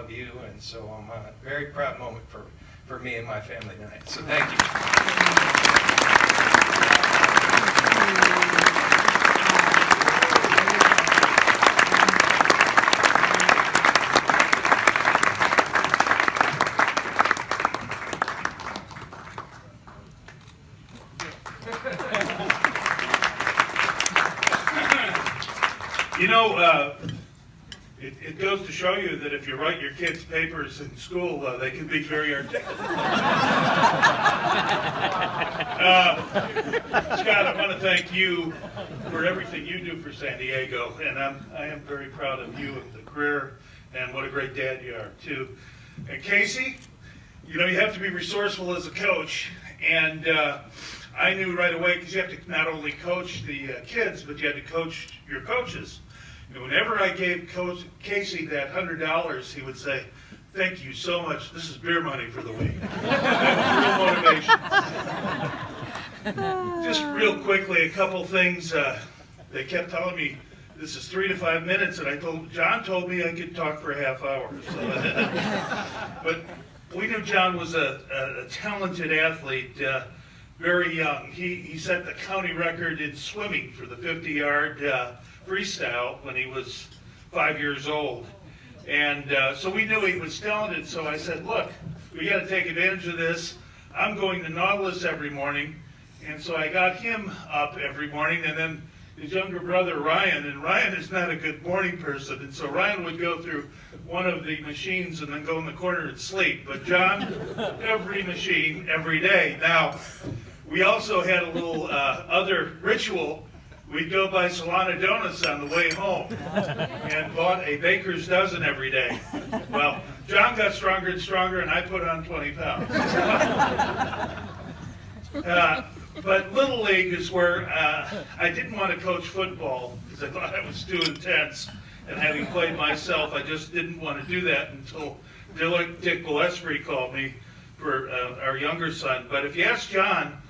of you, and so I'm a very proud moment for me and my family tonight. So thank you. You know, it goes to show you that if you write your kids' papers in school, they can be very articulate. Scott, I want to thank you for everything you do for San Diego, and I am very proud of you and the career, and what a great dad you are, too. And Casey, you know, you have to be resourceful as a coach, and I knew right away, because you have to not only coach the kids, but you had to coach your coaches. And whenever I gave Coach Casey that $100, he would say, "Thank you so much. This is beer money for the week." That was real motivation. Just real quickly, a couple things. They kept telling me this is 3 to 5 minutes, and John told me I could talk for a half hour. So, but we knew John was a talented athlete. Very young. He set the county record in swimming for the 50-yard freestyle when he was 5 years old. And so we knew he was talented, so I said, look, we got to take advantage of this. I'm going to Nautilus every morning, and so I got him up every morning, and then his younger brother Ryan, and Ryan is not a good morning person, and so Ryan would go through one of the machines and then go in the corner and sleep. But John, every machine, every day. Now, we also had a little other ritual. We'd go by Solana Donuts on the way home and bought a baker's dozen every day. Well, John got stronger and stronger, and I put on 20 pounds. But Little League is where I didn't want to coach football because I thought it was too intense. And having played myself, I just didn't want to do that until Dick Gillespie called me for our younger son. But if you ask John,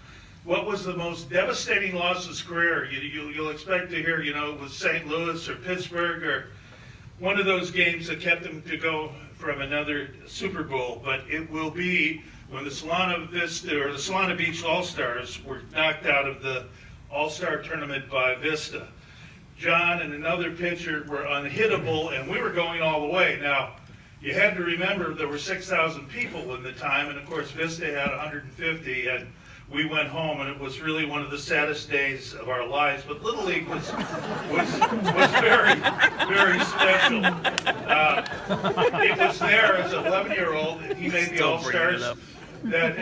what was the most devastating loss of his career? You'll expect to hear, you know, it was St. Louis or Pittsburgh or one of those games that kept him to go from another Super Bowl. But it will be when the Solana Vista or the Solana Beach All-Stars were knocked out of the All-Star tournament by Vista. John and another pitcher were unhittable, and we were going all the way. Now, you had to remember there were 6,000 people in the time, and of course Vista had 150, and we went home, and it was really one of the saddest days of our lives. But Little League was very, very special. It was there as an 11-year-old, and he made the All-Stars, that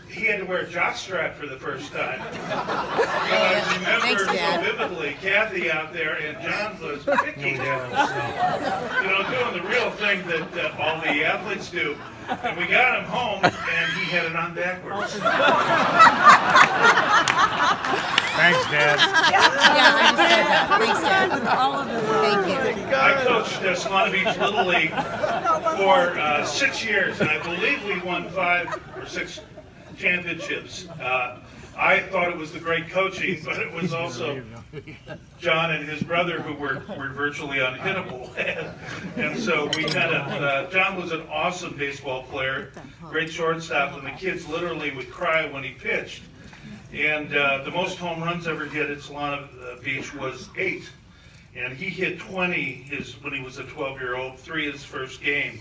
he had to wear a jockstrap for the first time. I remember so vividly Kathy out there, and John was picking him. You know, doing the real thing that all the athletes do. And we got him home, and he had it on backwards. Thanks, Dad. Yeah, I understand that. Thanks, Dad. Thank you. I coached Solana Beach Little League for 6 years, and I believe we won 5 or 6 championships. I thought it was the great coaching, but it was also John and his brother who were virtually unhittable. And so we had John was an awesome baseball player, great shortstop, and the kids literally would cry when he pitched. And the most home runs ever hit at Solana Beach was 8. And he hit 20 when he was a 12-year-old, 3 his first game.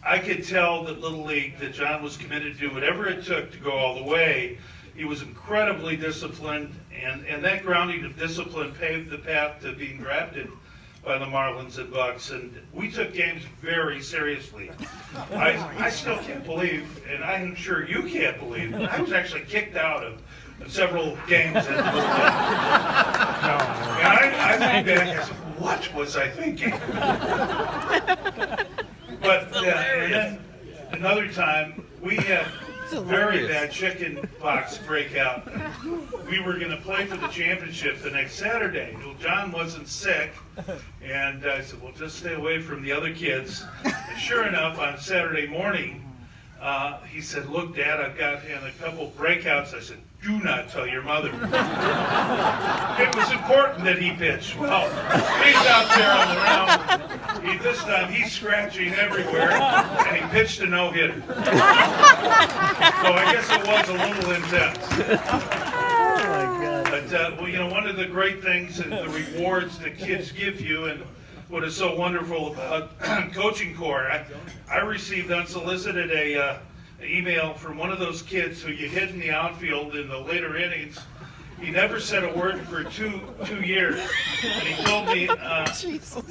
I could tell that Little League, that John was committed to do whatever it took to go all the way. He was incredibly disciplined, and that grounding of discipline paved the path to being drafted by the Marlins and Bucks. And we took games very seriously. I still can't believe, and I'm sure you can't believe, I was actually kicked out of several games at Little League. And I think back, I said, what was I thinking? But and then another time, we had very bad chicken pox breakout. We were going to play for the championship the next Saturday. Well, John wasn't sick, and I said, well, just stay away from the other kids. And sure enough, on Saturday morning, he said, look, Dad, I've got a couple breakouts. I said, do not tell your mother. It was important that he pitched. Well, he's out there on the mound. This time he's scratching everywhere, and he pitched a no-hitter. So I guess it was a little intense. But well, you know, one of the great things and the rewards that kids give you, and what is so wonderful about Coaching Corps, I received unsolicited a email from one of those kids who you hit in the outfield in the later innings. He never said a word for two years, and he told me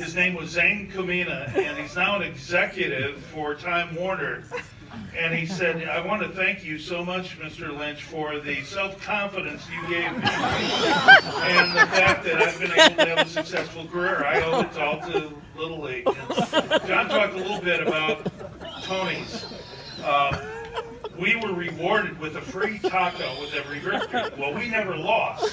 his name was Zane Kumina, and he's now an executive for Time Warner. And he said, I want to thank you so much, Mr. Lynch, for the self-confidence you gave me and the fact that I've been able to have a successful career. I owe it all to Little League. And John talked a little bit about Tony's. We were rewarded with a free taco with every victory. Well, we never lost.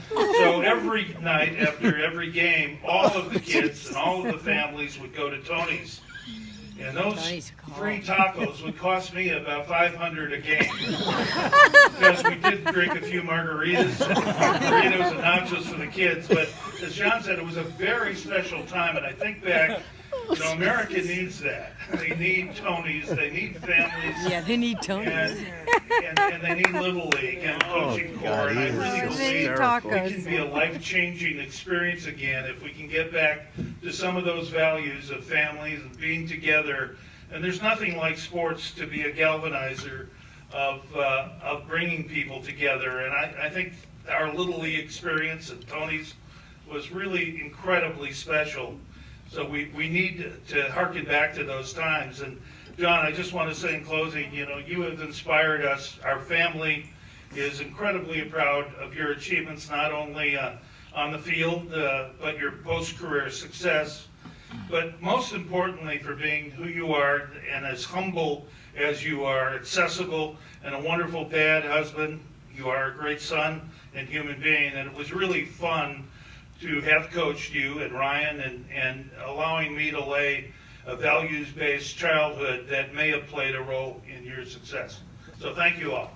So every night after every game, all of the kids and all of the families would go to Tony's. And those free tacos would cost me about $500 a game. Because we did drink a few margaritas and nachos for the kids. But as John said, it was a very special time. And I think back, you know, America needs that. They need Tonys, they need families. Yeah, they need Tonys. And they need Little League and Coaching Corps. And I really believe it can be a life-changing experience again if we can get back to some of those values of families and being together. And there's nothing like sports to be a galvanizer of bringing people together. And I think our Little League experience at Tony's was really incredibly special. So we need to harken back to those times. And John, I just want to say in closing, you know, you have inspired us. Our family is incredibly proud of your achievements, not only on the field, but your post-career success. But most importantly, for being who you are and as humble as you are, accessible, and a wonderful dad, husband. You are a great son and human being. And it was really fun to have coached you and Ryan and allowing me to lay a values-based childhood that may have played a role in your success. So thank you all.